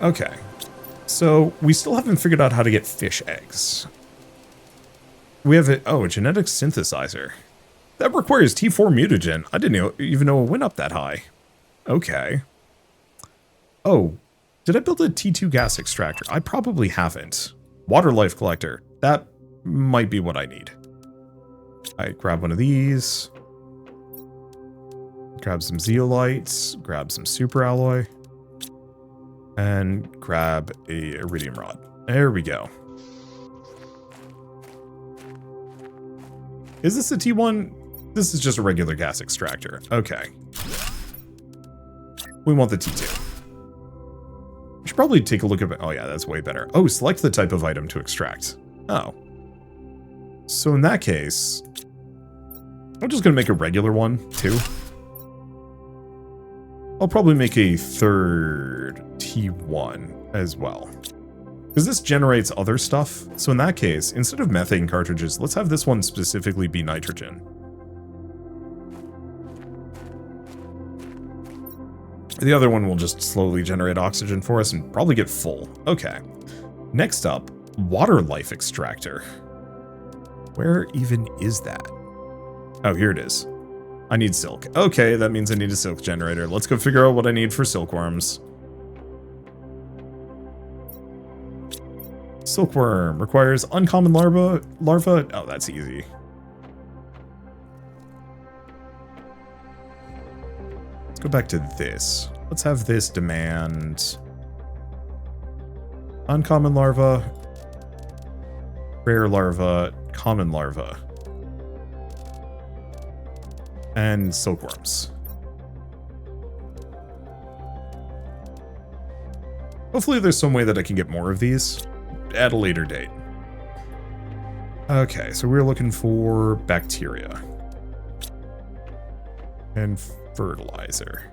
Okay. So, we still haven't figured out how to get fish eggs. We have a genetic synthesizer. That requires T4 mutagen. I didn't even know it went up that high. Okay. Oh, did I build a T2 gas extractor? I probably haven't. Water life collector. That might be what I need. Alright, grab one of these. Grab some zeolites. Grab some super alloy. And grab a iridium rod. There we go. Is this a T1? This is just a regular gas extractor. Okay. We want the T2. We should probably take a look at... Oh yeah, that's way better. Oh, select the type of item to extract. Oh. So in that case... I'm just going to make a regular one, too. I'll probably make a third T1 as well. Because this generates other stuff. So in that case, instead of methane cartridges, let's have this one specifically be nitrogen. The other one will just slowly generate oxygen for us and probably get full. Okay. Next up, water life extractor. Where even is that? Oh, here it is. I need silk. Okay, that means I need a silk generator. Let's go figure out what I need for silkworms. Silkworm requires uncommon larva. Oh, that's easy. Let's go back to this. Let's have this demand uncommon larva, rare larva, common larva, and silkworms. Hopefully there's some way that I can get more of these at a later date. Okay, so we're looking for bacteria and fertilizer.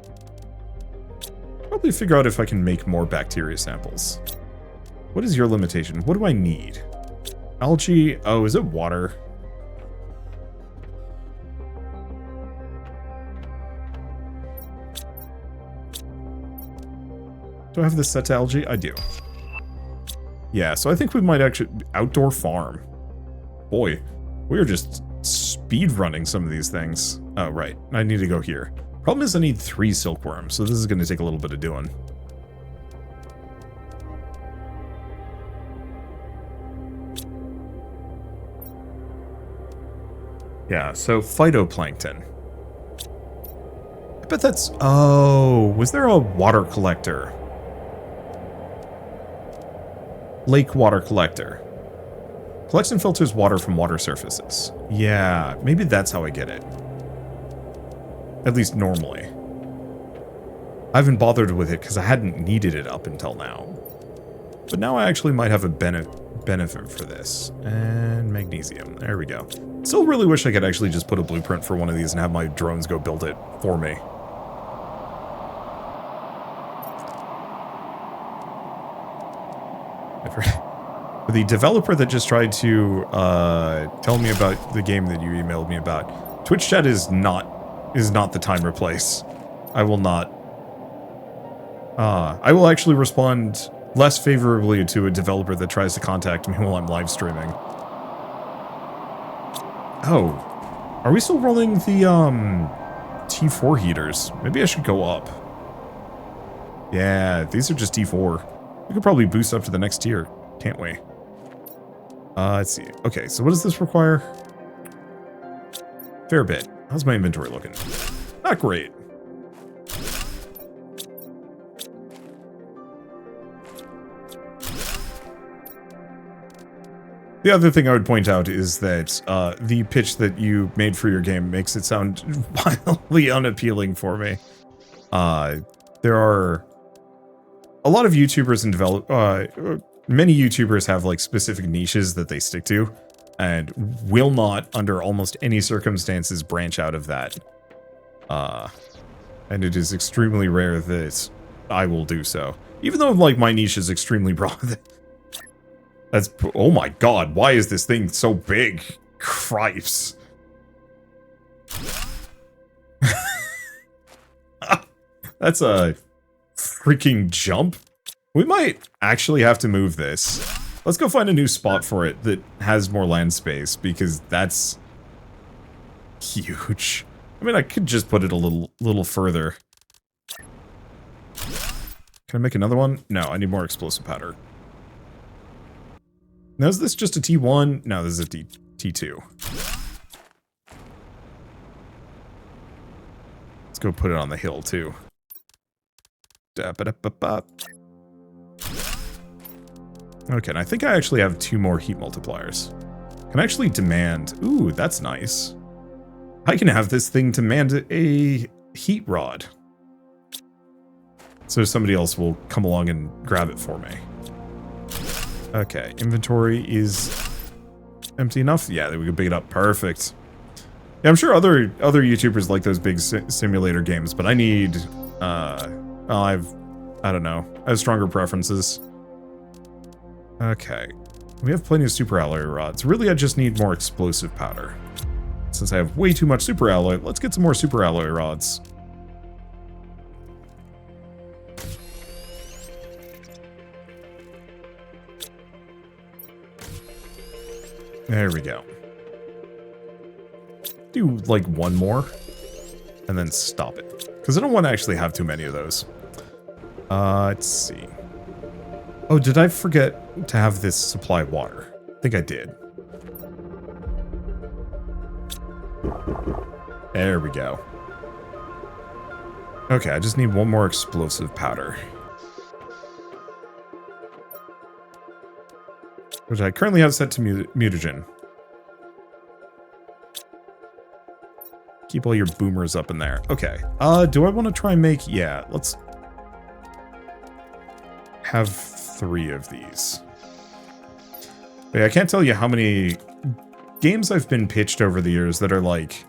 Probably figure out if I can make more bacteria samples. What is your limitation? What do I need? Algae. Oh, is it water? Do I have this set to algae? I do. Yeah, so I think we might actually... Outdoor farm. Boy, we are just speed running some of these things. Oh, right. I need to go here. Problem is I need 3 silkworms, so this is going to take a little bit of doing. Yeah, so phytoplankton. I bet that's... Oh, was there a water collector? Lake water collector. Collects and filters water from water surfaces. Yeah, maybe that's how I get it. At least normally. I haven't bothered with it because I hadn't needed it up until now. But now I actually might have a benefit for this. And magnesium. There we go. Still really wish I could actually just put a blueprint for one of these and have my drones go build it for me. For the developer that just tried to tell me about the game that you emailed me about, Twitch chat is not the time or place. I will not. I will actually respond less favorably to a developer that tries to contact me while I'm live streaming. Oh, are we still running the T4 heaters? Maybe I should go up. Yeah, these are just T4. We could probably boost up to the next tier, can't we? Let's see. Okay, so what does this require? Fair bit. How's my inventory looking? Not great. The other thing I would point out is that the pitch that you made for your game makes it sound wildly unappealing for me. There are a lot of YouTubers and many YouTubers have like specific niches that they stick to and will not under almost any circumstances branch out of that. And it is extremely rare that I will do so. Even though like my niche is extremely broad. That's, oh my god, why is this thing so big? Cripes. That's a freaking jump. We might actually have to move this. Let's go find a new spot for it that has more land space, because that's huge. I mean, I could just put it a little further. Can I make another one? No, I need more explosive powder. Now, is this just a T1? No, this is a T2. Let's go put it on the hill, too. Okay, and I think I actually have 2 more heat multipliers. Can I actually demand... Ooh, that's nice. I can have this thing demand a heat rod. So somebody else will come along and grab it for me. Okay, inventory is empty enough? Yeah, we can pick it up. Perfect. Yeah, I'm sure other YouTubers like those big simulator games, but I need... well, I don't know. I have stronger preferences. Okay. We have plenty of super alloy rods. Really, I just need more explosive powder. Since I have way too much super alloy, let's get some more super alloy rods. There we go. Do like 1 more. And then stop it. Because I don't want to actually have too many of those. Let's see. Oh, did I forget to have this supply water? I think I did. There we go. Okay, I just need 1 more explosive powder. Which I currently have set to mutagen. Keep all your boomers up in there. Okay. Do I want to try and make... Yeah, let's... have 3 of these. But yeah, I can't tell you how many games I've been pitched over the years that are like...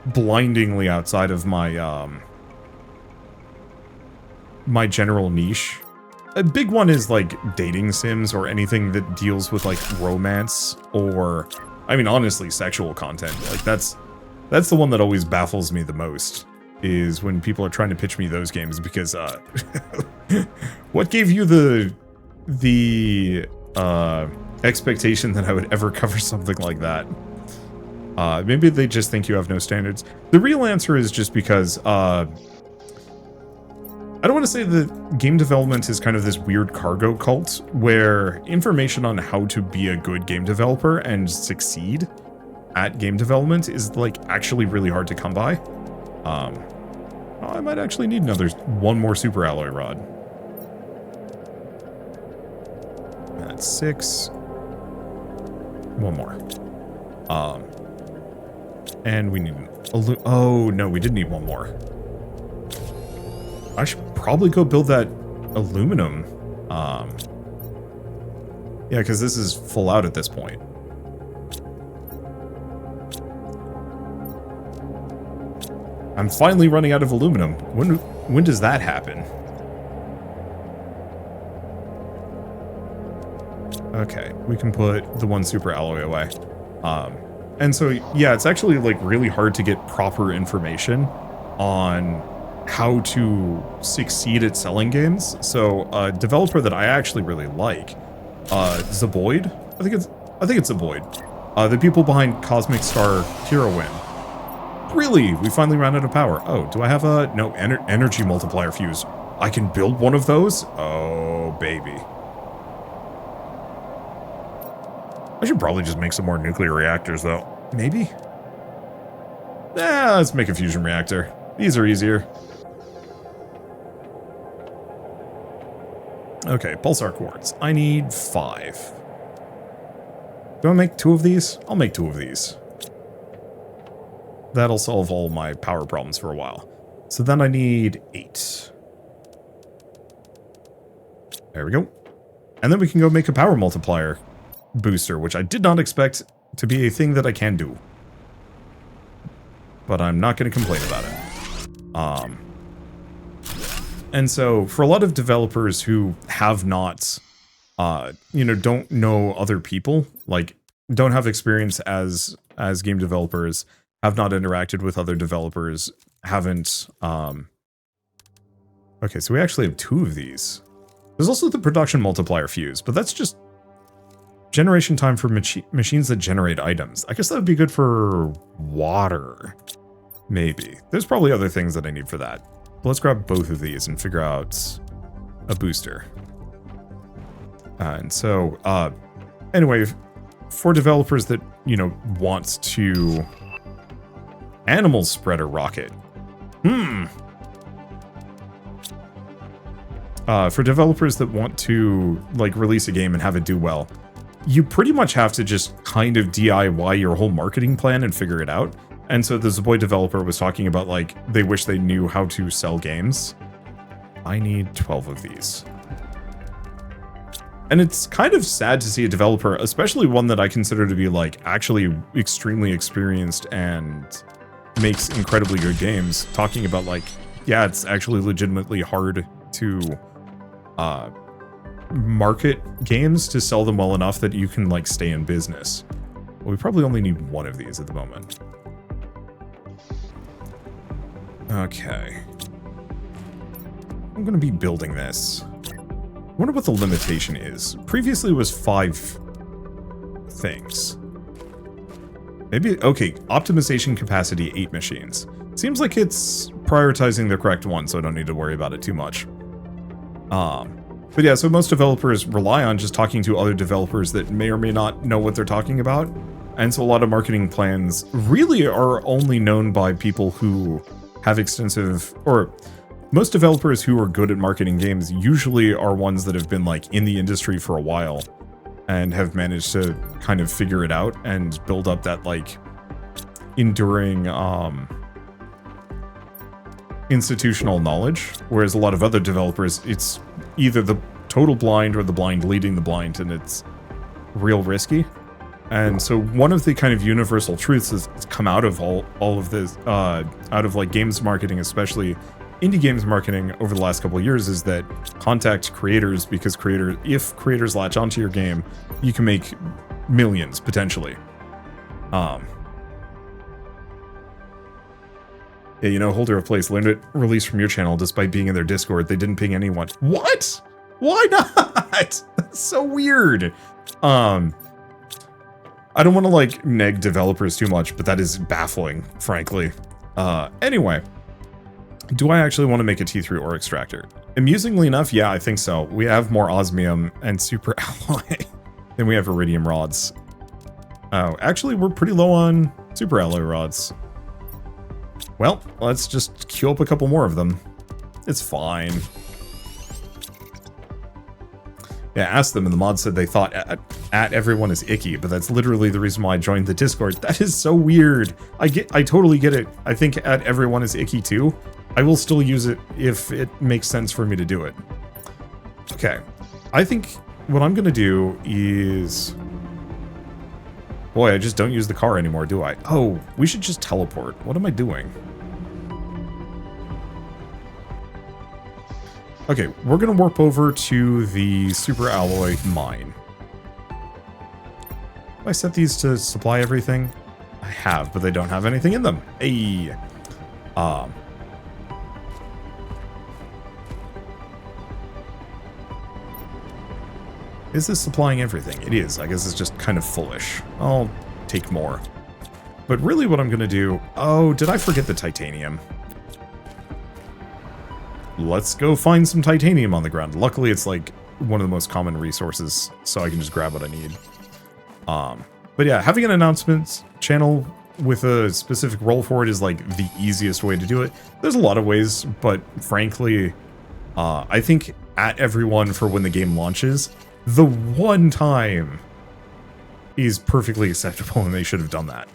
blindingly outside of my, my general niche. A big one is like dating sims or anything that deals with like romance or, I mean, honestly, sexual content. Like that's the one that always baffles me the most, is when people are trying to pitch me those games, because what gave you the expectation that I would ever cover something like that? Maybe they just think you have no standards. The real answer is just because I don't want to say that game development is kind of this weird cargo cult where information on how to be a good game developer and succeed at game development is like actually really hard to come by. I might actually need 1 more super alloy rod. That's 6. 1 more. And we need oh no, we did need 1 more. I should probably go build that aluminum. Yeah, because this is full out at this point. I'm finally running out of aluminum. When does that happen? Okay, we can put the 1 super alloy away. And so, yeah, it's actually like really hard to get proper information on how to succeed at selling games. So a developer that I actually really like, Zaboid, I think it's Zaboid. The people behind Cosmic Star Hero Win. Really? We finally ran out of power. Oh, do I have a... No, energy multiplier fuse. I can build 1 of those? Oh, baby. I should probably just make some more nuclear reactors, though. Maybe? Let's make a fusion reactor. These are easier. Okay, pulsar quartz. I need 5. Do I make 2 of these? I'll make 2 of these. That'll solve all my power problems for a while. So then I need 8. There we go. And then we can go make a power multiplier booster, which I did not expect to be a thing that I can do. But I'm not going to complain about it. And so, for a lot of developers who have not, don't know other people, like, don't have experience as game developers, have not interacted with other developers, haven't, Okay, so we actually have 2 of these. There's also the production multiplier fuse, but that's just generation time for machines that generate items. I guess that would be good for water. Maybe. There's probably other things that I need for that. But let's grab both of these and figure out a booster. And so, anyway, for developers that, you know, want to animal spreader rocket. For developers that want to, like, release a game and have it do well, you pretty much have to just kind of DIY your whole marketing plan and figure it out. And so the Zaboy developer was talking about, like, they wish they knew how to sell games. I need 12 of these. And it's kind of sad to see a developer, especially one that I consider to be, like, actually extremely experienced and makes incredibly good games, talking about, like, yeah, it's actually legitimately hard to market games to sell them well enough that you can, like, stay in business. Well, we probably only need 1 of these at the moment. Okay. I'm gonna be building this. I wonder what the limitation is. Previously it was 5 things. Maybe, okay, optimization capacity 8 machines. Seems like it's prioritizing the correct one, so I don't need to worry about it too much. But yeah, so most developers rely on just talking to other developers that may or may not know what they're talking about. And so a lot of marketing plans really are only known by people who have extensive, or most developers who are good at marketing games usually are ones that have been, like, in the industry for a while and have managed to kind of figure it out and build up that, like, enduring institutional knowledge, whereas a lot of other developers, it's either the total blind or the blind leading the blind, and it's real risky. And so one of the kind of universal truths that's come out of all of this, out of, like, games marketing, especially indie games marketing over the last couple of years, is that contact creators, because if creators latch onto your game, you can make millions, potentially. Yeah, you know, holder of place, limit release from your channel despite being in their Discord. They didn't ping anyone. What? Why not? That's so weird. I don't want to, like, neg developers too much, but that is baffling, frankly. Anyway, do I actually want to make a T3 ore extractor? Amusingly enough, yeah, I think so. We have more osmium and super alloy than we have iridium rods. Oh, actually, we're pretty low on super alloy rods. Well, let's just queue up a couple more of them. It's fine. Yeah, asked them, and the mod said they thought at everyone is icky, but that's literally the reason why I joined the Discord. That is so weird. I totally get it. I think at everyone is icky too. I will still use it if it makes sense for me to do it. Okay. I think what I'm gonna do is... Boy, I just don't use the car anymore, do I? Oh, we should just teleport. What am I doing? Okay, we're gonna warp over to the super alloy mine. Have I set these to supply everything? I have, but they don't have anything in them. Hey! Is this supplying everything? It is. I guess it's just kind of foolish. I'll take more. But really what I'm gonna do... Oh, did I forget the titanium? Let's go find some titanium on the ground. Luckily, it's, like, one of the most common resources, so I can just grab what I need. But yeah, having an announcements channel with a specific role for it is, like, the easiest way to do it. There's a lot of ways, but frankly, I think at everyone for when the game launches, the one time is perfectly acceptable, and they should have done that.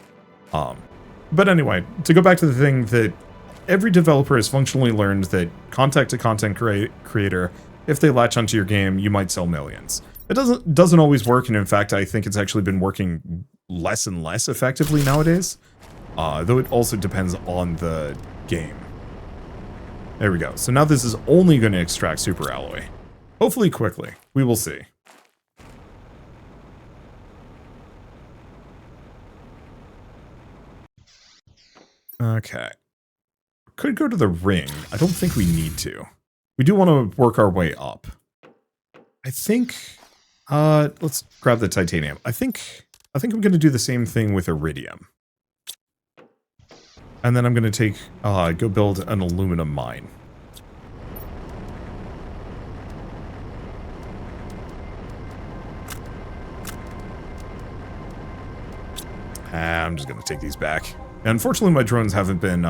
But anyway, to go back to the thing that every developer has functionally learned that contact a content creator, if they latch onto your game, you might sell millions. It doesn't always work, and in fact, I think it's actually been working less and less effectively nowadays. Though it also depends on the game. There we go. So now this is only going to extract super alloy. Hopefully quickly. We will see. Okay. Could go to the ring. I don't think we need to. we do want to work our way up. I think, let's grab the titanium. I think I'm going to do the same thing with iridium. And then I'm going to take, go build an aluminum mine. I'm just going to take these back. And unfortunately, my drones haven't been,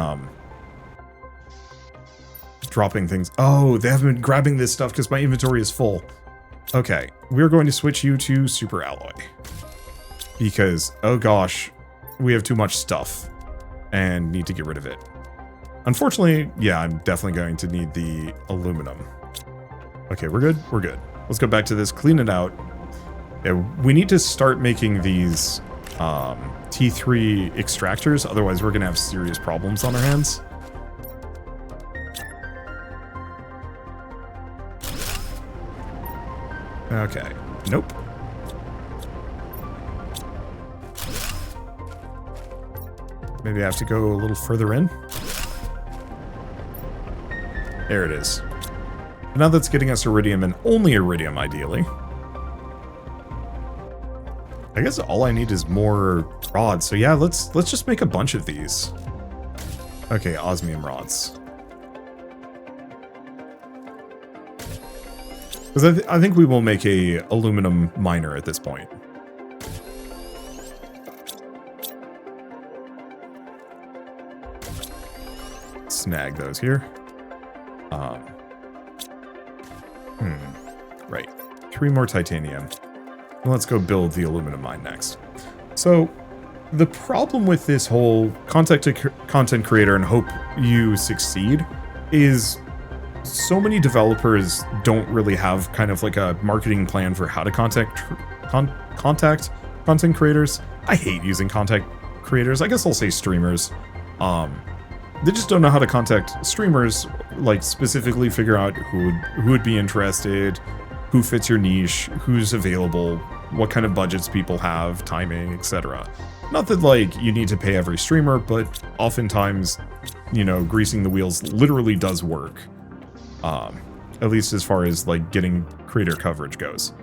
dropping things. Oh, they haven't been grabbing this stuff because my inventory is full. Okay, we're going to switch you to super alloy. Because, oh gosh, we have too much stuff and need to get rid of it. Unfortunately, yeah, I'm definitely going to need the aluminum. Okay, we're good? We're good. Let's go back to this, clean it out. Yeah, we need to start making these T3 extractors, otherwise we're going to have serious problems on our hands. Okay, nope. Maybe I have to go a little further in. There it is. And now that's getting us iridium, and only iridium, ideally. I guess all I need is more rods. So yeah, let's just make a bunch of these. Okay, osmium rods. Because I think we will make a aluminum miner at this point. Snag those here. Right. 3 more titanium. Let's go build the aluminum mine next. So, the problem with this whole content creator and hope you succeed is so many developers don't really have kind of like a marketing plan for how to contact content creators. I hate using content creators. I guess I'll say streamers. They just don't know how to contact streamers, like specifically figure out who would be interested, who fits your niche, who's available, what kind of budgets people have, timing, etc. Not that like you need to pay every streamer, but oftentimes, you know, greasing the wheels literally does work. At least as far as like getting creator coverage goes.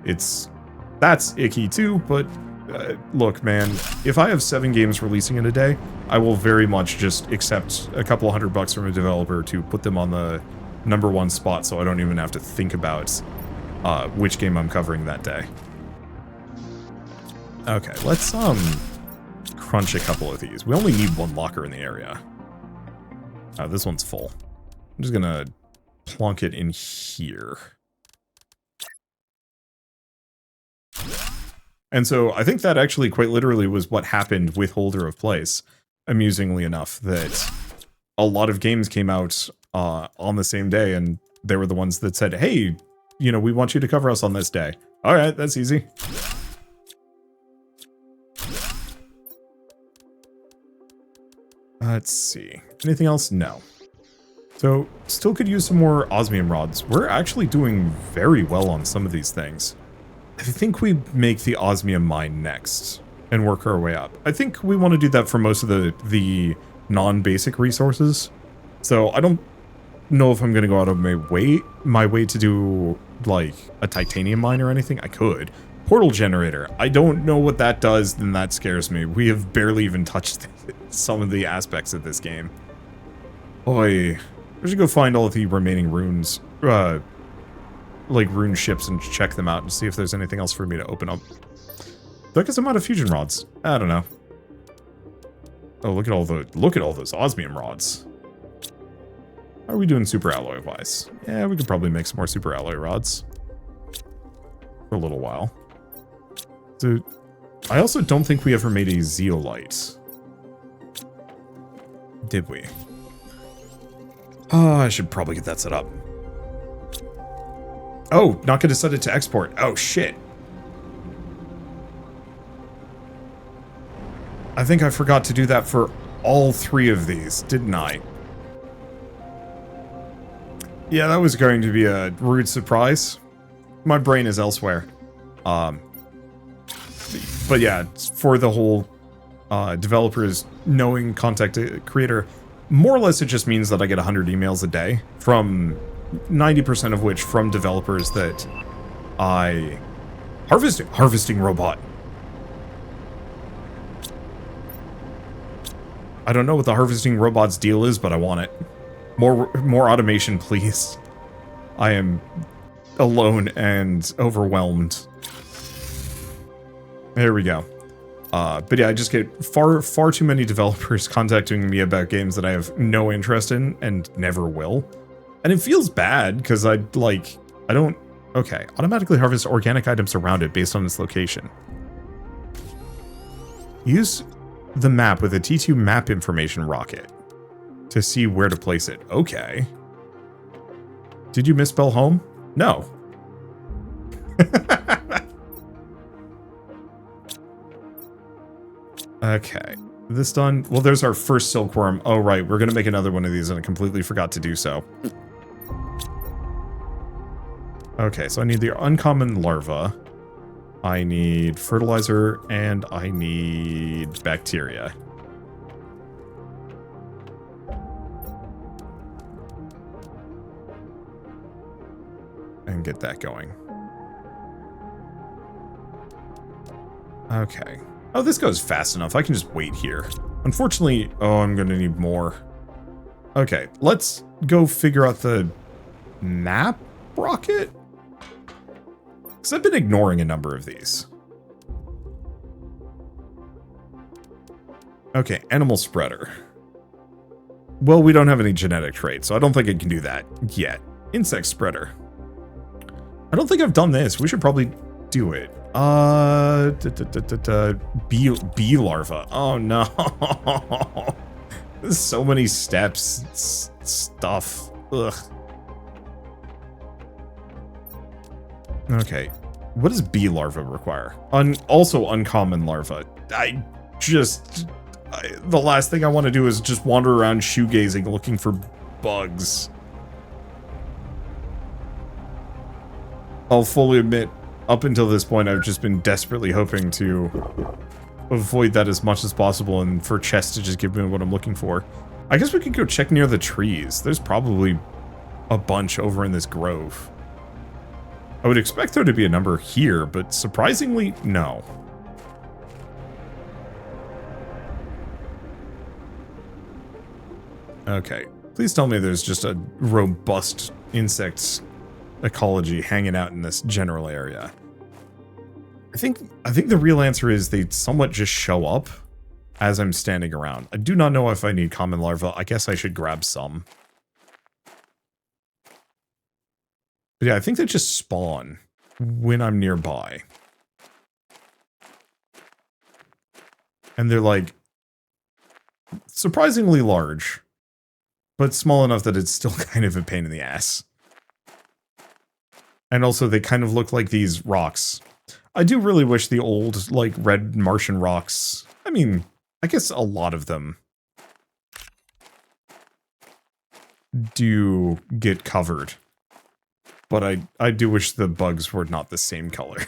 That's icky too, but look, man, if I have 7 games releasing in a day, I will very much just accept a couple $100 from a developer to put them on the #1 spot, so I don't even have to think about which game I'm covering that day. Okay, let's crunch a couple of these. We only need 1 locker in the area. This one's full. I'm just gonna plunk it in here. And so I think that actually quite literally was what happened with Holder of Place, amusingly enough, that a lot of games came out on the same day, and they were the ones that said, hey, you know, we want you to cover us on this day. All right, that's easy. Let's see. Anything else? No. So, still could use some more osmium rods. We're actually doing very well on some of these things. I think we make the osmium mine next and work our way up. I think we want to do that for most of the non-basic resources. So I don't know if I'm going to go out of my way to do like a titanium mine or anything. I could. Portal generator. I don't know what that does, then that scares me. We have barely even touched some of the aspects of this game. Boy, I should go find all of the remaining runes, like rune ships, and check them out and see if there's anything else for me to open up. Because I'm out of fusion rods. I don't know. Oh, look at all those osmium rods. How are we doing super alloy wise? Yeah, we could probably make some more super alloy rods for a little while. So, I also don't think we ever made a zeolite. Did we? Oh, I should probably get that set up. Oh, not gonna set it to export. Oh, shit. I think I forgot to do that for all 3 of these, didn't I? Yeah, that was going to be a rude surprise. My brain is elsewhere. But yeah, for the whole developers knowing content creator, more or less it just means that I get 100 emails a day from 90% of which from developers that I... Harvesting robot. I don't know what the harvesting robot's deal is, but I want it. More automation, please. I am alone and overwhelmed. There we go. But yeah, I just get far too many developers contacting me about games that I have no interest in and never will. And it feels bad because I don't... Okay, automatically harvest organic items around it based on its location. Use the map with a T2 map information rocket to see where to place it. Okay. Did you misspell home? No. Okay. This done. Well, there's our first silkworm. Oh, right. We're going to make another one of these, and I completely forgot to do so. Okay, so I need the uncommon larva. I need fertilizer, and I need bacteria. And get that going. Okay. Oh, this goes fast enough. I can just wait here. Unfortunately, oh, I'm going to need more. Okay, let's go figure out the map rocket. Because I've been ignoring a number of these. Okay, animal spreader. Well, we don't have any genetic traits, so I don't think it can do that yet. Insect spreader. I don't think I've done this. We should probably do it. Bee larva. Oh no. There's so many steps. Stuff. Ugh. Okay. What does bee larva require? Also uncommon larva. The last thing I want to do is just wander around shoegazing looking for bugs. I'll fully admit, up until this point, I've just been desperately hoping to avoid that as much as possible and for chests to just give me what I'm looking for. I guess we could go check near the trees. There's probably a bunch over in this grove. I would expect there to be a number here, but surprisingly, no. Okay, please tell me there's just a robust insect ecology hanging out in this general area. I think the real answer is they somewhat just show up as I'm standing around. I do not know if I need common larvae. I guess I should grab some. But yeah, I think they just spawn when I'm nearby. And they're like surprisingly large, but small enough that it's still kind of a pain in the ass. And also they kind of look like these rocks. I do really wish the old, like, red Martian rocks, I mean, I guess a lot of them do get covered. But I do wish the bugs were not the same color.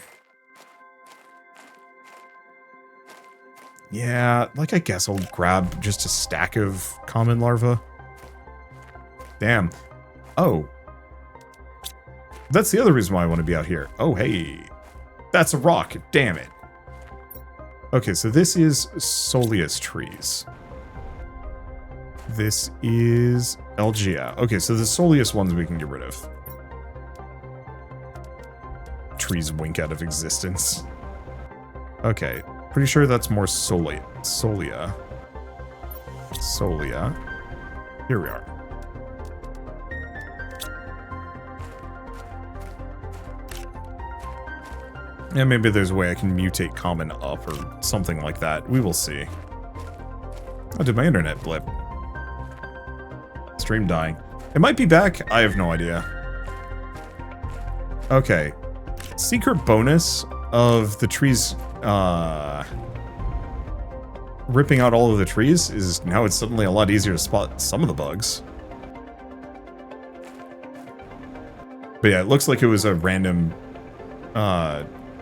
Yeah, like, I guess I'll grab just a stack of common larvae. Damn. Oh. That's the other reason why I want to be out here. Oh, hey. That's a rock. Damn it. Okay, so this is Soleus trees. This is Elgia. Okay, so the Soleus ones we can get rid of. Trees wink out of existence. Okay, pretty sure that's more Solia. Here we are. Yeah, maybe there's a way I can mutate common up or something like that. We will see. Oh, did my internet blip? Stream dying. It might be back. I have no idea. Okay. Secret bonus of the trees, ripping out all of the trees is now it's suddenly a lot easier to spot some of the bugs. But yeah, it looks like it was a random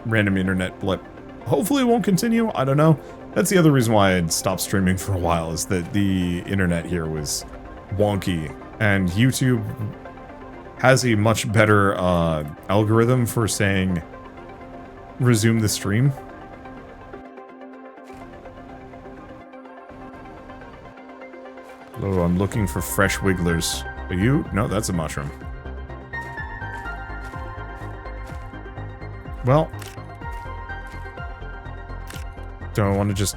internet blip. Hopefully it won't continue. I don't know. That's the other reason why I'd stopped streaming for a while, is that the internet here was wonky and YouTube has a much better algorithm for saying resume the stream. Oh, I'm looking for fresh wigglers. Are you? No, that's a mushroom. Well, do I want to just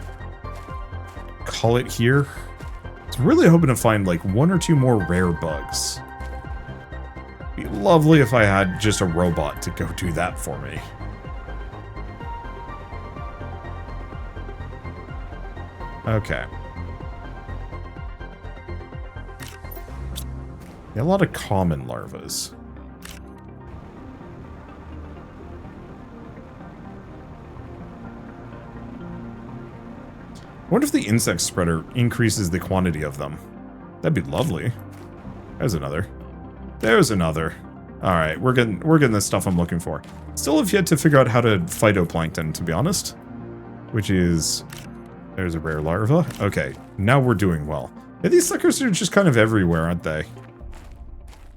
call it here? I was really hoping to find like 1 or 2 more rare bugs. It'd be lovely if I had just a robot to go do that for me. Okay. Yeah, a lot of common larvas. I wonder if the insect spreader increases the quantity of them. That'd be lovely. There's another. There's another. Alright, we're getting the stuff I'm looking for. Still have yet to figure out how to phytoplankton, to be honest. Which is... There's a rare larva. Okay, now we're doing well. Yeah, these suckers are just kind of everywhere, aren't they?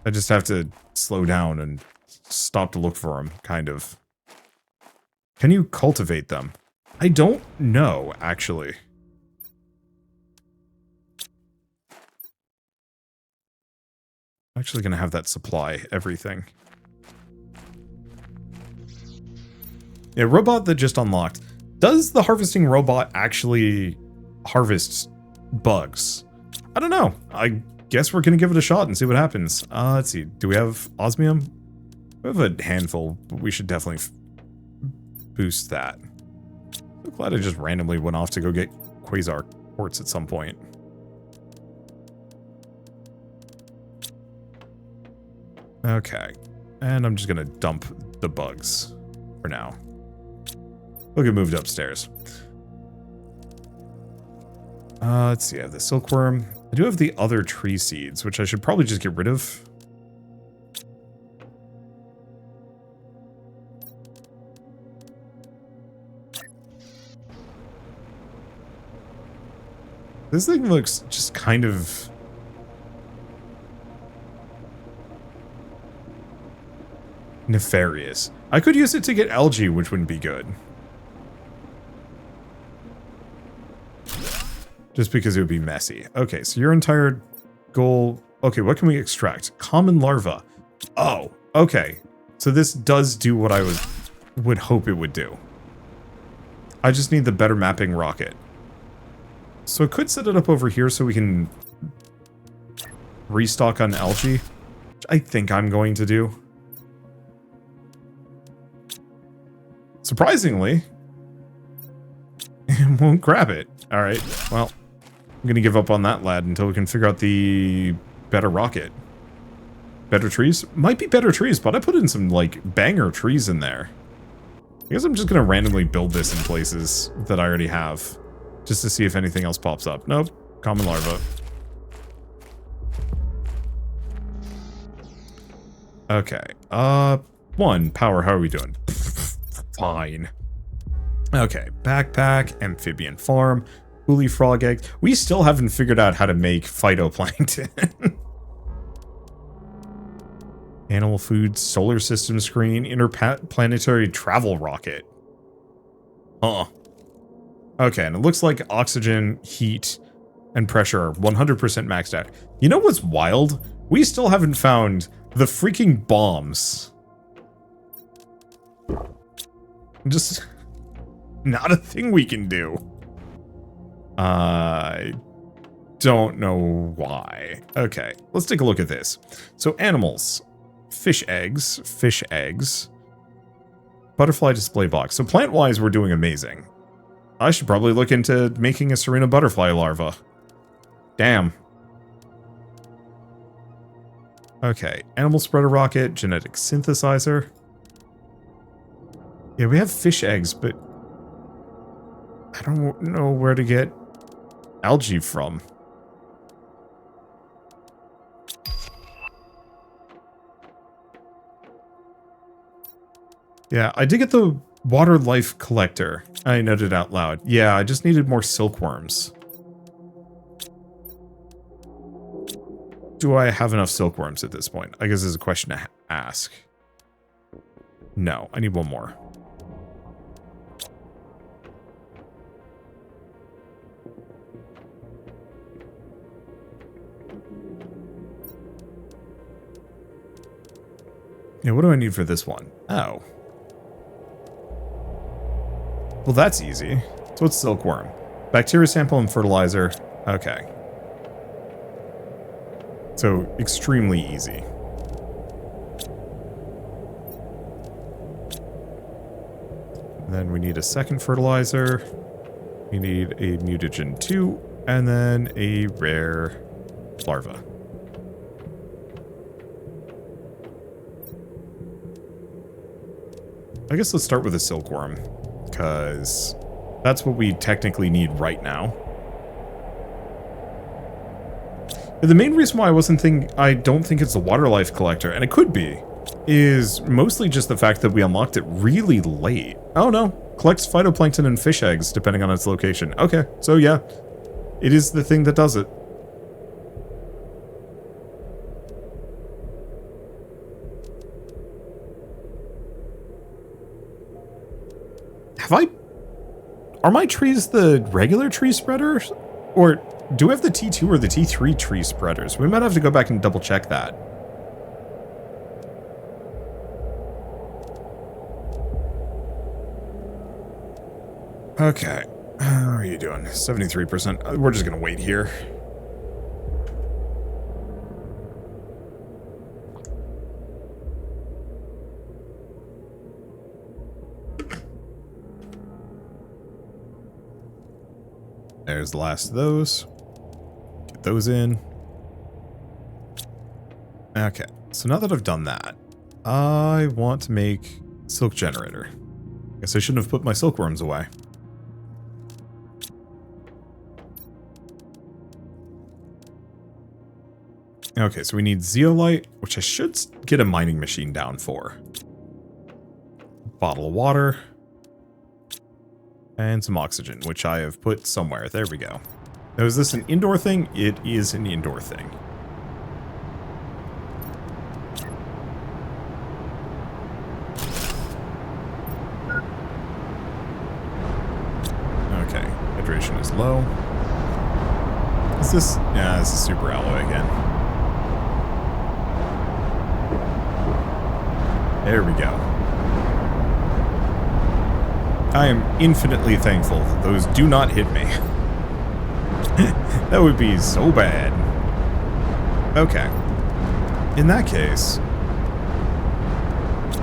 I just have to slow down and stop to look for them, kind of. Can you cultivate them? I don't know, actually. I'm actually going to have that supply everything. Yeah, robot that just unlocked. Does the harvesting robot actually harvest bugs? I don't know. I guess we're going to give it a shot and see what happens. Let's see. Do we have osmium? We have a handful, but we should definitely boost that. I'm glad I just randomly went off to go get quasar quartz at some point. Okay. And I'm just going to dump the bugs for now. We'll get moved upstairs. Let's see. I have the silkworm. I do have the other tree seeds, which I should probably just get rid of. This thing looks just kind of... nefarious. I could use it to get algae, which wouldn't be good. Just because it would be messy. Okay, so your entire goal... Okay, what can we extract? Common larva. Oh, okay. So this does do what I would hope it would do. I just need the better mapping rocket. So I could set it up over here so we can restock on algae, which I think I'm going to do. Surprisingly, it won't grab it. All right, well, I'm going to give up on that lad until we can figure out the better rocket. Better trees? Might be better trees, but I put in some, like, banger trees in there. I guess I'm just going to randomly build this in places that I already have. Just to see if anything else pops up. Nope. Common larva. Okay. One. Power. How are we doing? Fine. Okay. Backpack. Amphibian farm. Woolly frog egg. We still haven't figured out how to make phytoplankton. Animal food. Solar system screen. Interplanetary travel rocket. Huh. Okay, and it looks like oxygen, heat, and pressure are 100% maxed out. You know what's wild? We still haven't found the freaking bombs. Just not a thing we can do. I don't know why. Okay, let's take a look at this. So animals, fish eggs, butterfly display box. So plant-wise, we're doing amazing. I should probably look into making a Serena butterfly larva. Damn. Okay, animal spreader rocket, genetic synthesizer. Yeah, we have fish eggs, but I don't know where to get algae from. Yeah, I did get the water life collector. I noted out loud. Yeah, I just needed more silkworms. Do I have enough silkworms at this point? I guess is a question to ask. No, I need one more. Yeah, what do I need for this one? Oh. Well, that's easy. So what's silkworm? Bacteria sample and fertilizer. Okay. So, extremely easy. And then we need a second fertilizer. We need a mutagen 2, and then a rare larva. I guess let's start with a silkworm, because that's what we technically need right now. The main reason why I don't think it's the water life collector, and it could be, is mostly just the fact that we unlocked it really late. Oh no, collects phytoplankton and fish eggs depending on its location. Okay, so yeah, it is the thing that does it. Are my trees the regular tree spreaders? Or do we have the T2 or the T3 tree spreaders? We might have to go back and double check that. Okay. How are you doing? 73%. We're just going to wait here. There's the last of those. Get those in. Okay, so now that I've done that, I want to make silk generator. Guess I shouldn't have put my silkworms away. Okay, so we need zeolite, which I should get a mining machine down for. Bottle of water. And some oxygen, which I have put somewhere. There we go. Now, is this an indoor thing? It is an indoor thing. Okay, hydration is low. Is this? Yeah, this is super alloy again. There we go. I am infinitely thankful that those do not hit me. That would be so bad. Okay. In that case,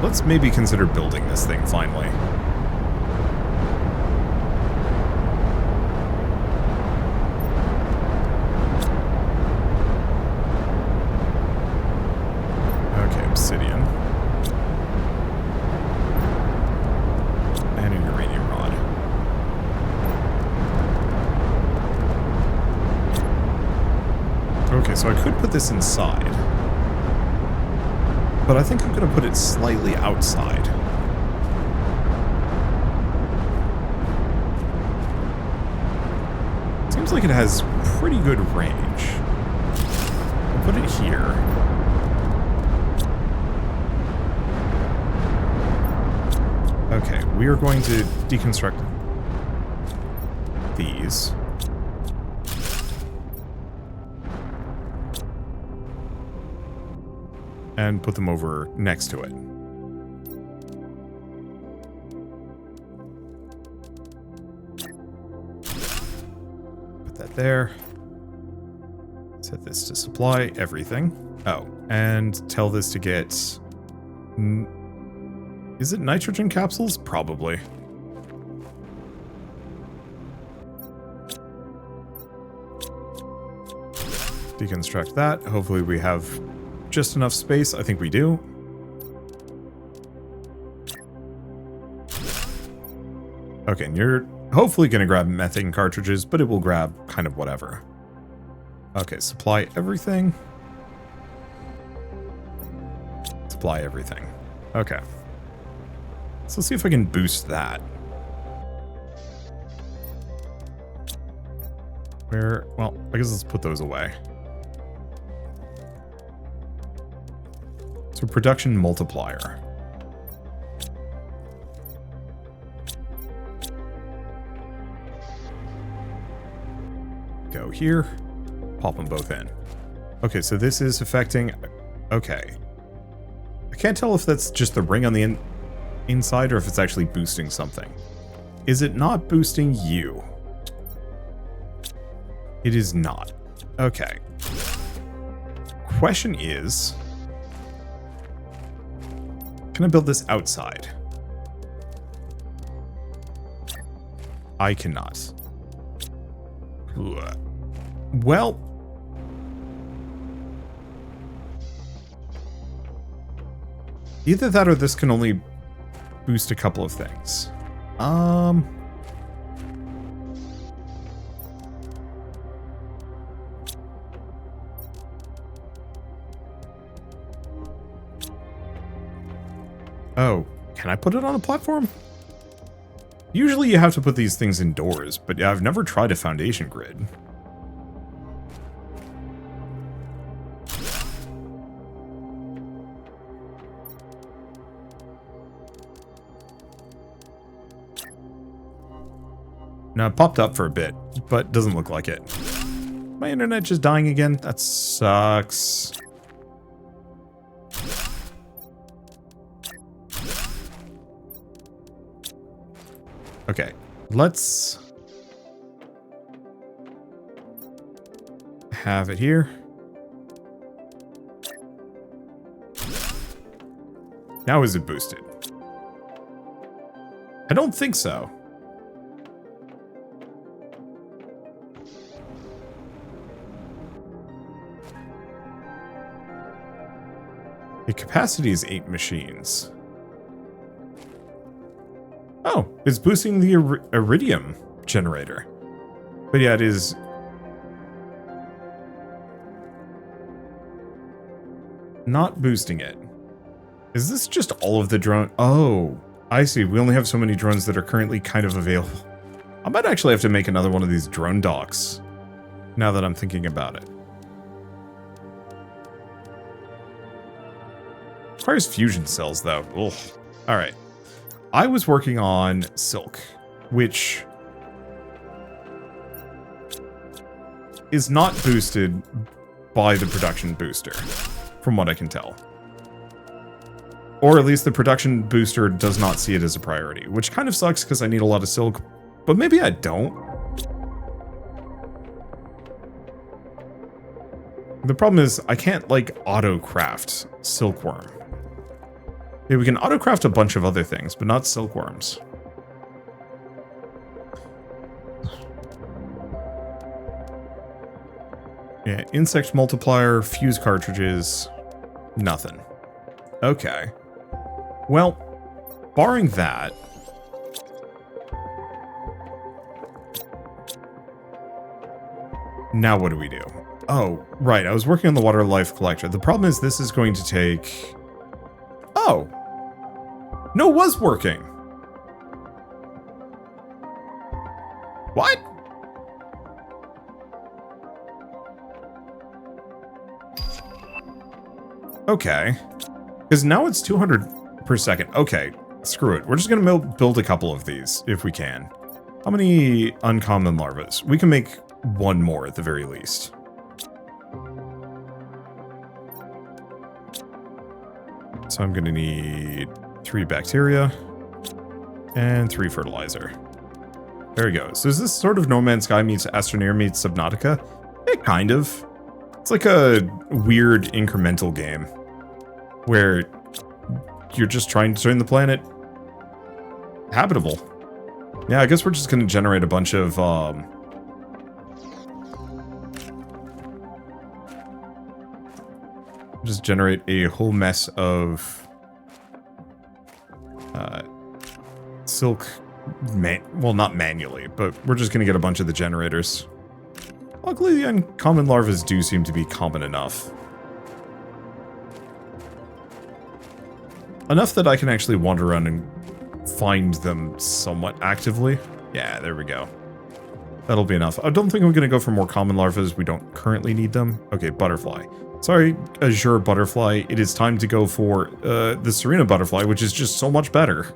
let's maybe consider building this thing finally. Okay, obsidian. And a uranium rod. Okay, so I could put this inside. But I think I'm going to put it slightly outside. Seems like it has pretty good range. I'll put it here. Okay, we are going to deconstruct these. And put them over next to it. Put that there. Set this to supply everything. Oh, and tell this to get... Is it nitrogen capsules? Probably. Deconstruct that. Hopefully we have just enough space. I think we do. Okay, and you're hopefully going to grab methane cartridges, but it will grab kind of whatever. Okay, supply everything. Supply everything. Okay. So let's see if I can boost that. Where, well, I guess let's put those away. So production multiplier. Go here. Pop them both in. Okay, so this is affecting... Okay. I can't tell if that's just the ring on the inside or if it's actually boosting something. Is it not boosting you? It is not. Okay. Question is... Can I build this outside? I cannot. Well... Either that or this can only boost a couple of things. Oh, can I put it on a platform? Usually you have to put these things indoors, but I've never tried a foundation grid. Now, it popped up for a bit, but doesn't look like it. My internet just dying again? That sucks. Okay, let's have it here. Now is it boosted? I don't think so. The capacity is 8 machines. Oh, it's boosting the iridium generator. But yeah, it is... not boosting it. Is this just all of the drone? Oh, I see. We only have so many drones that are currently kind of available. I might actually have to make another one of these drone docks, now that I'm thinking about it. Requires fusion cells, though. Ugh. All right. I was working on silk, which is not boosted by the production booster, from what I can tell. Or at least the production booster does not see it as a priority, which kind of sucks because I need a lot of silk, but maybe I don't. The problem is I can't, like, auto-craft silkworm. Yeah, we can auto-craft a bunch of other things, but not silkworms. Yeah, insect multiplier, fuse cartridges, nothing. Okay. Well, barring that... Now what do we do? Oh, right, I was working on the water life collector. The problem is this is going to take... Oh! No, it was working! What? Okay. Because now it's 200 per second. Okay, screw it. We're just going to build a couple of these, if we can. How many uncommon larvas? We can make one more at the very least. So I'm going to need 3 bacteria and 3 fertilizer. There we go. So is this sort of No Man's Sky meets Astroneer meets Subnautica? Yeah, kind of. It's like a weird incremental game where you're just trying to turn the planet habitable. Yeah, I guess we're just going to generate a bunch of just generate a whole mess of silk, well, not manually, but we're just going to get a bunch of the generators. Luckily, the uncommon larvas do seem to be common enough. Enough that I can actually wander around and find them somewhat actively. Yeah, there we go. That'll be enough. I don't think I'm going to go for more common larvas. We don't currently need them. Okay, butterfly. Sorry, Azure Butterfly. It is time to go for the Serena Butterfly, which is just so much better.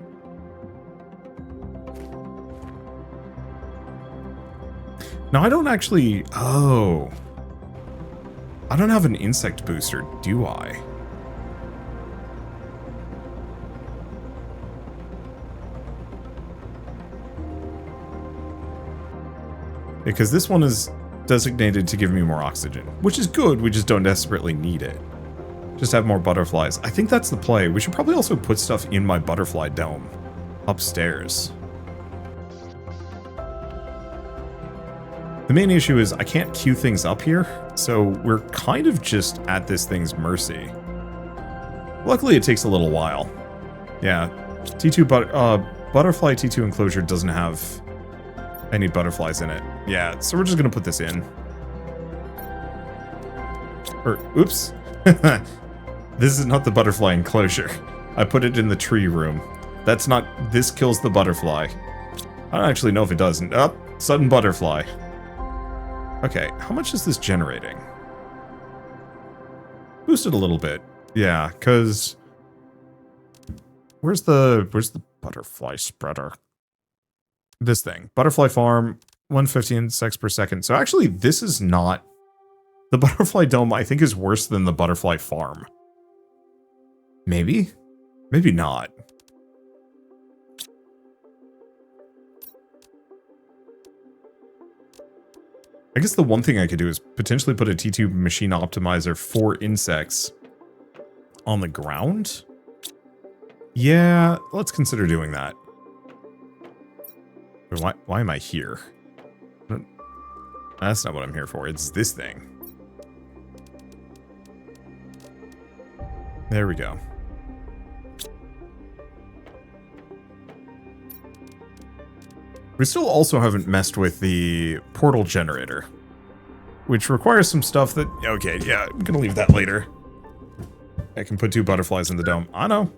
Now, I don't actually... Oh. I don't have an insect booster, do I? Because this one is designated to give me more oxygen, which is good, we just don't desperately need it. Just have more butterflies. I think that's the play. We should probably also put stuff in my butterfly dome upstairs. The main issue is I can't queue things up here, so we're kind of just at this thing's mercy. Luckily, it takes a little while. Yeah, butterfly T2 enclosure doesn't have any butterflies in it. Yeah, so we're just gonna put this in. Oops. This is not the butterfly enclosure. I put it in the tree room. That's not... This kills the butterfly. I don't actually know if it does. Oh, sudden butterfly. Okay, how much is this generating? Boosted a little bit. Yeah, because... Where's the butterfly spreader? This thing. Butterfly farm, 150 insects per second. So actually, this is not... The butterfly dome, I think, is worse than the butterfly farm. Maybe? Maybe not. I guess the one thing I could do is potentially put a T2 machine optimizer for insects on the ground. Yeah, let's consider doing that. Why am I here? That's not what I'm here for. It's this thing. There we go. We still also haven't messed with the portal generator, which requires some stuff that... Okay, yeah, I'm gonna leave that later. I can put 2 butterflies in the dome. I know.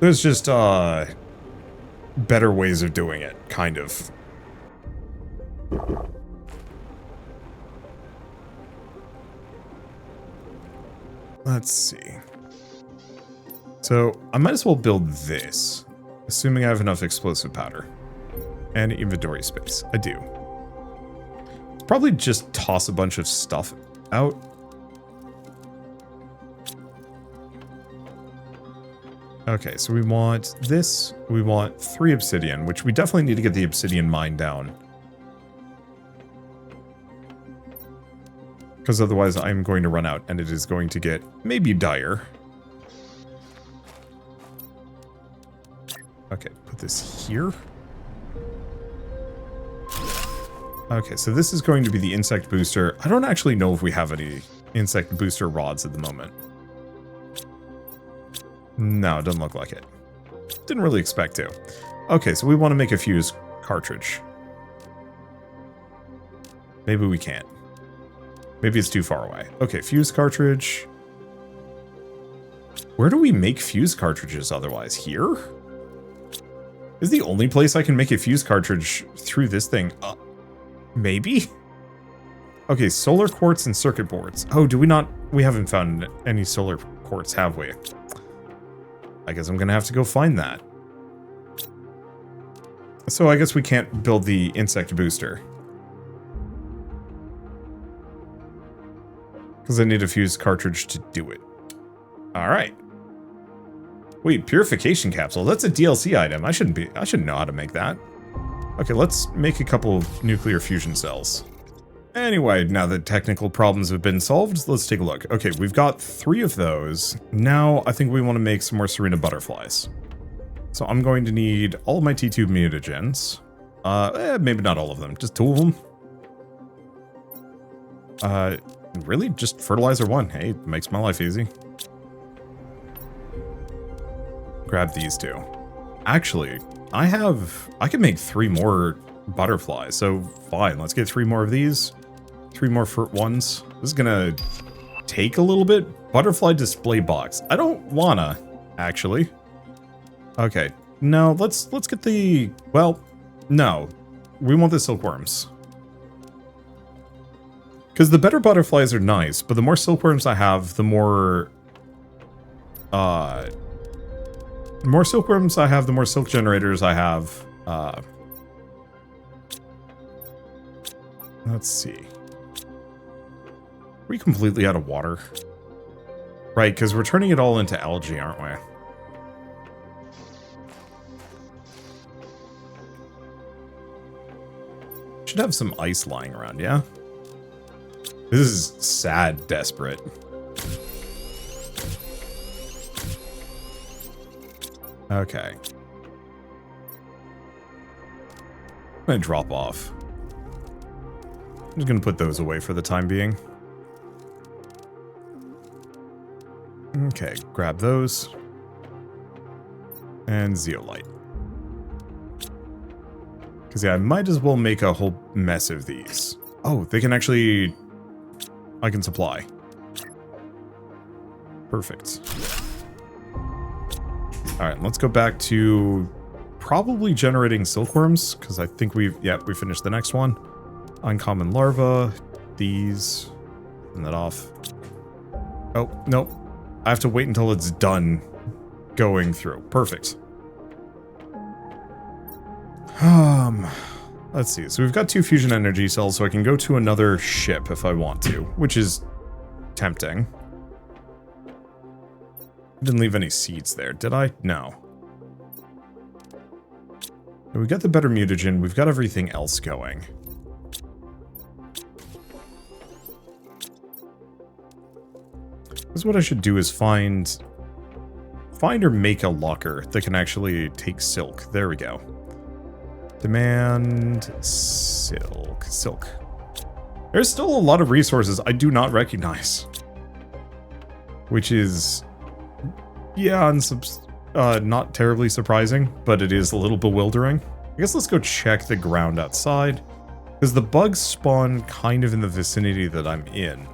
There's just, better ways of doing it, kind of. Let's see. So, I might as well build this. Assuming I have enough explosive powder. And inventory space. I do. Probably just toss a bunch of stuff out. Okay, so we want this. We want 3 obsidian, which we definitely need to get the obsidian mine down. Because otherwise I'm going to run out, and it is going to get maybe dire. Okay, put this here. Okay, so this is going to be the insect booster. I don't actually know if we have any insect booster rods at the moment. No, it doesn't look like it. Didn't really expect to. Okay, so we want to make a fuse cartridge. Maybe we can't. Maybe it's too far away. Okay, fuse cartridge. Where do we make fuse cartridges otherwise? Here? Is the only place I can make a fuse cartridge through this thing? Maybe? Okay, solar quartz and circuit boards. Oh, do we not? We haven't found any solar quartz, have we? I guess I'm gonna have to go find that. So I guess we can't build the insect booster. Because I need a fuse cartridge to do it. Alright. Wait, purification capsule. That's a DLC item. I shouldn't know how to make that. Okay, let's make a couple of nuclear fusion cells. Anyway, now that technical problems have been solved, let's take a look. Okay, we've got 3 of those. Now, I think we want to make some more Serena butterflies. So I'm going to need all of my T2 mutagens. Maybe not all of them, just 2 of them. Really? Just fertilizer 1. Hey, it makes my life easy. Grab these 2. Actually, I can make 3 more butterflies, so fine, let's get 3 more of these. 3 more fruit ones. This is gonna take a little bit. Butterfly display box. I don't wanna, actually. Okay, no, let's get the... Well, no. We want the silkworms. Because the better butterflies are nice, but the more silkworms I have, the more... the more silkworms I have, the more silk generators I have. Let's see. Are we completely out of water? Right, because we're turning it all into algae, aren't we? Should have some ice lying around, yeah? This is sad, desperate. Okay. I'm gonna drop off. I'm just gonna put those away for the time being. Okay, grab those. And zeolite. Because, yeah, I might as well make a whole mess of these. Oh, they can actually... I can supply. Perfect. Alright, let's go back to probably generating silkworms, because I think we finished the next one. Uncommon larva, these, turn that off. Oh, nope. I have to wait until it's done going through. Perfect. Let's see. So we've got 2 fusion energy cells, so I can go to another ship if I want to, which is tempting. I didn't leave any seeds there, did I? No. We got the better mutagen. We've got everything else going. Because what I should do is find or make a locker that can actually take silk. There we go. Demand silk. Silk. There's still a lot of resources I do not recognize. Which is... yeah, not terribly surprising, but it is a little bewildering. I guess let's go check the ground outside. Because the bugs spawn kind of in the vicinity that I'm in.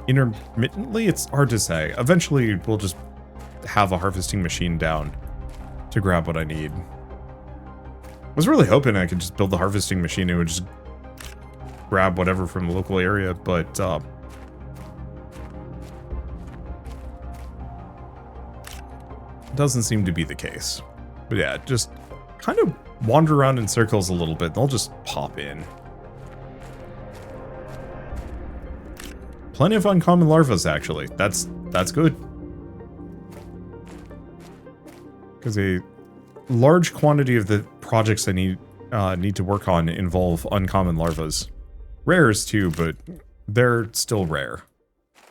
Intermittently, it's hard to say. Eventually, we'll just have a harvesting machine down to grab what I need. I was really hoping I could just build the harvesting machine and it would just grab whatever from the local area, but doesn't seem to be the case. But yeah, just kind of wander around in circles a little bit. They'll just pop in. Plenty of uncommon larvas, actually. That's good. Because a large quantity of the projects I need to work on involve uncommon larvas. Rares too, but they're still rare.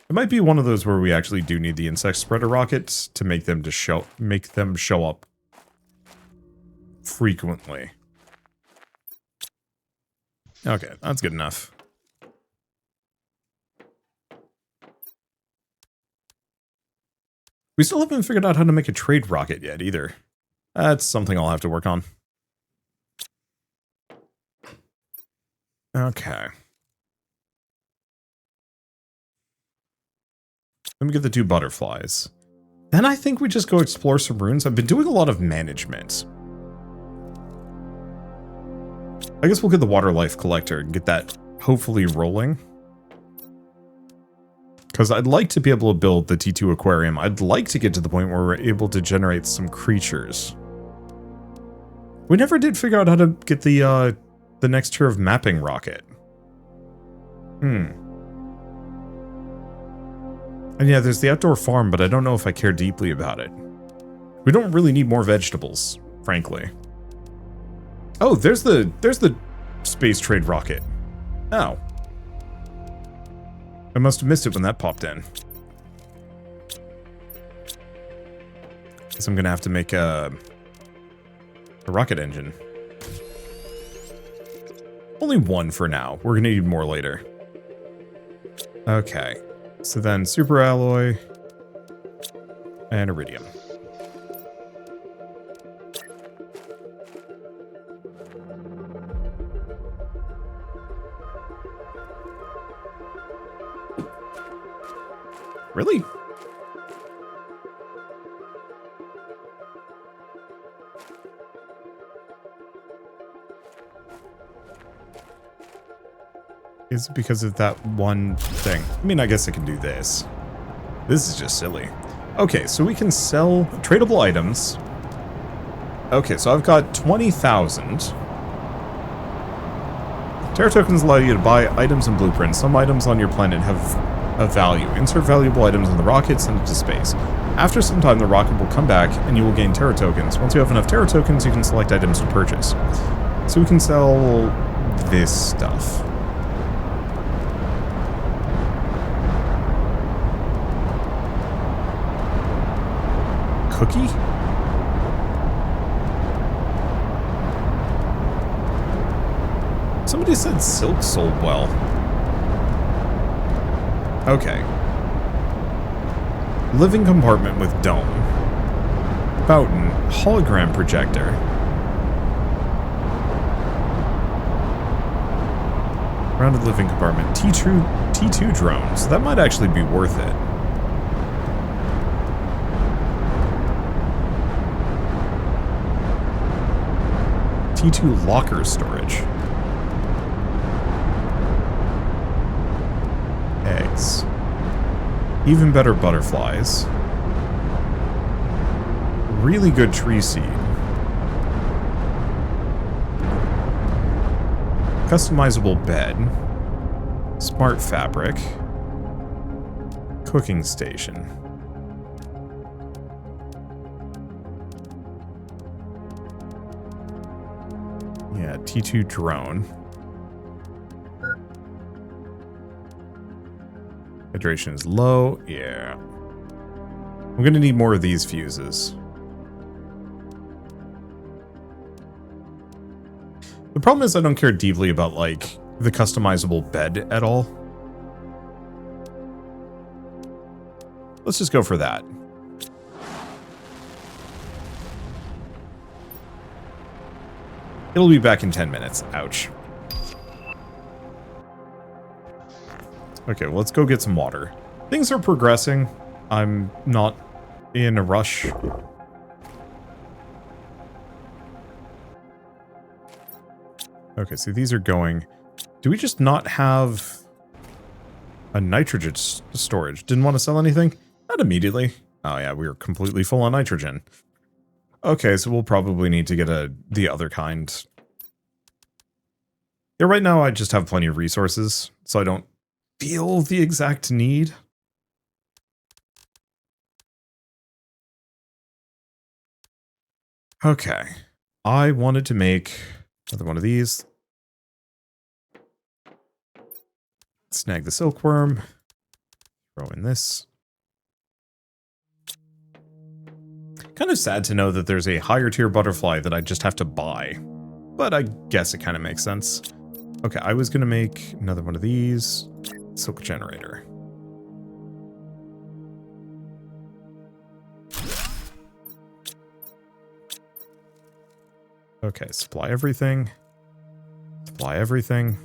It might be one of those where we actually do need the insect spreader rockets to make them show up frequently. Okay, that's good enough. We still haven't figured out how to make a trade rocket yet, either. That's something I'll have to work on. Okay. Let me get the 2 butterflies. Then I think we just go explore some ruins. I've been doing a lot of management. I guess we'll get the water life collector and get that hopefully rolling. Because I'd like to be able to build the T2 aquarium. I'd like to get to the point where we're able to generate some creatures. We never did figure out how to get the next tier of mapping rocket. And yeah, there's the outdoor farm, but I don't know if I care deeply about it. We don't really need more vegetables, frankly. Oh, there's the space trade rocket. Oh. I must have missed it when that popped in. Guess I'm gonna have to make a rocket engine. Only 1 for now. We're gonna need more later. Okay. So then super alloy and iridium. Really? Is it because of that one thing? I mean, I guess I can do this. This is just silly. Okay, so we can sell tradable items. Okay, so I've got 20,000. Terra tokens allow you to buy items and blueprints. Some items on your planet have a value. Insert valuable items in the rocket, send it to space. After some time, the rocket will come back, and you will gain Terra tokens. Once you have enough Terra tokens, you can select items to purchase. So we can sell this stuff. Cookie? Somebody said silk sold well. Okay. Living compartment with dome. Fountain. Hologram projector. Rounded living compartment. T2 drone. So that might actually be worth it. T2 locker storage. Eggs. Even better butterflies. Really good tree seed. Customizable bed. Smart fabric. Cooking station. Yeah, T2 drone. Hydration is low. Yeah. I'm going to need more of these fuses. The problem is I don't care deeply about, like, the customizable bed at all. Let's just go for that. It'll be back in 10 minutes. Ouch. Okay, well, let's go get some water. Things are progressing. I'm not in a rush. Okay, so these are going... Do we just not have a nitrogen storage? Didn't want to sell anything? Not immediately. Oh yeah, we were completely full on nitrogen. Okay, so we'll probably need to get the other kind. Yeah, right now I just have plenty of resources, so I don't feel the exact need. Okay. I wanted to make another one of these. Snag the silkworm. Throw in this. Kind of sad to know that there's a higher tier butterfly that I just have to buy. But I guess it kind of makes sense. Okay, I was going to make another one of these. Silk generator. Okay, supply everything. Supply everything.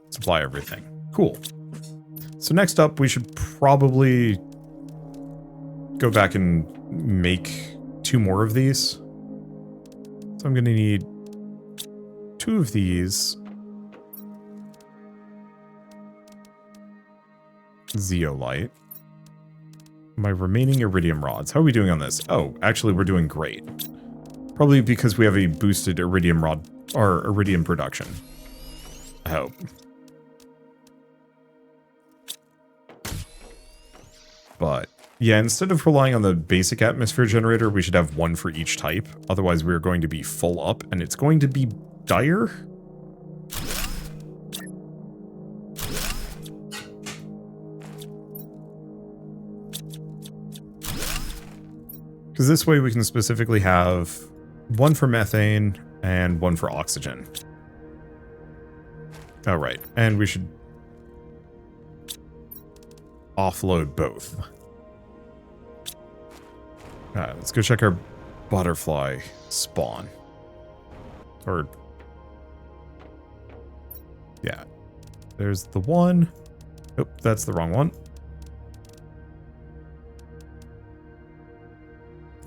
Supply everything. Cool. So next up, we should probably go back and make 2 more of these. So I'm going to need 2 of these. Zeolite. My remaining iridium rods. How are we doing on this? Oh, actually we're doing great. Probably because we have a boosted iridium rod or iridium production. I hope. But yeah, instead of relying on the basic atmosphere generator, we should have 1 for each type. Otherwise we're going to be full up and it's going to be dire. Because this way we can specifically have 1 for methane and 1 for oxygen. Oh, right. And we should offload both. Alright, let's go check our butterfly spawn. Or... yeah. There's the one. Oh, that's the wrong one.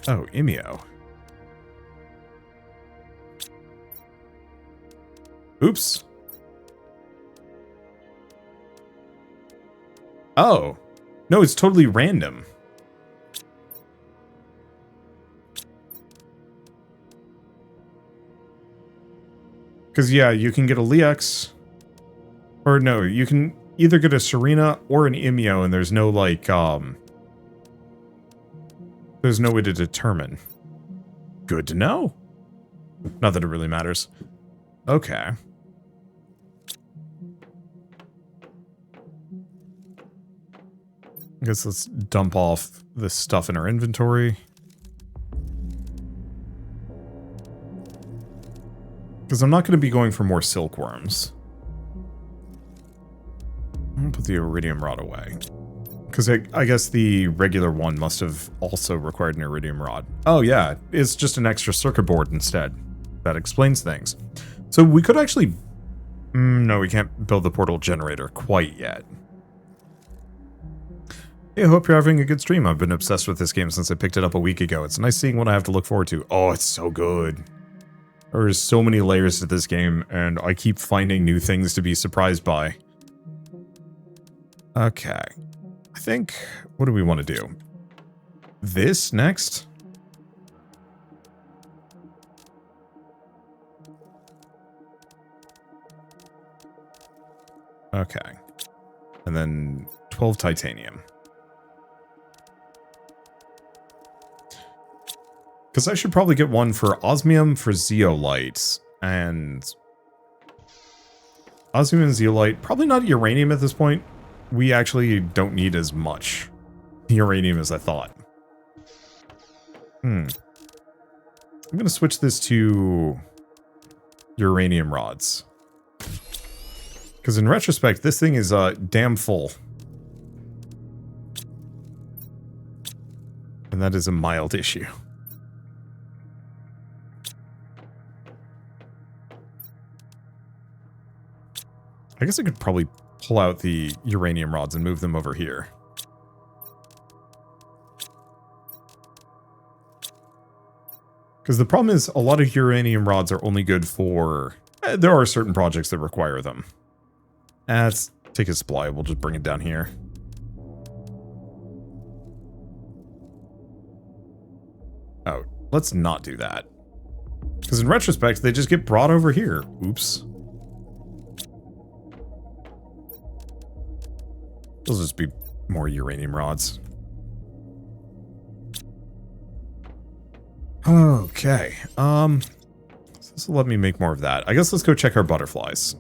Oh, Imeo. Oops. Oh. No, it's totally random. Because, yeah, you can get a Leox. Or no, you can either get a Serena or an Imeo, and there's no, like, there's no way to determine. Good to know. Not that it really matters. Okay. I guess let's dump off this stuff in our inventory. Because I'm not going to be going for more silkworms. I'm going to put the iridium rod away. Because I guess the regular one must have also required an iridium rod. Oh yeah, it's just an extra circuit board instead. That explains things. So we could actually... no, we can't build the portal generator quite yet. Hey, I hope you're having a good stream. I've been obsessed with this game since I picked it up a week ago. It's nice seeing what I have to look forward to. Oh, it's so good. There's so many layers to this game, and I keep finding new things to be surprised by. Okay. I think... what do we want to do? This next? Okay. And then 12 titanium. Because I should probably get one for osmium, for zeolite, and... osmium and zeolite. Probably not uranium at this point. We actually don't need as much uranium as I thought. I'm going to switch this to uranium rods. Because in retrospect, this thing is damn full. And that is a mild issue. I guess I could probably pull out the uranium rods and move them over here. Because the problem is a lot of uranium rods are only good for... there are certain projects that require them. Let's take a supply. We'll just bring it down here. Oh, let's not do that. Because in retrospect, they just get brought over here. Oops. They'll just be more uranium rods. Okay. So this will let me make more of that. I guess let's go check our butterflies.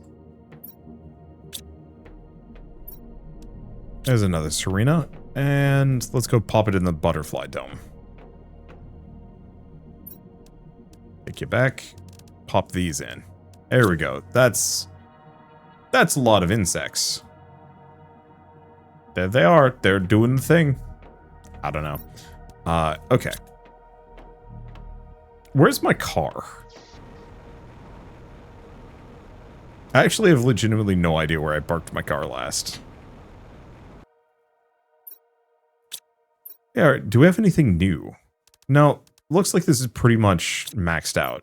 There's another Serena. And let's go pop it in the butterfly dome. Take you back. Pop these in. There we go. That's a lot of insects. There they are. They're doing the thing. I don't know. Okay. Where's my car? I actually have legitimately no idea where I parked my car last. Yeah, do we have anything new? No, looks like this is pretty much maxed out.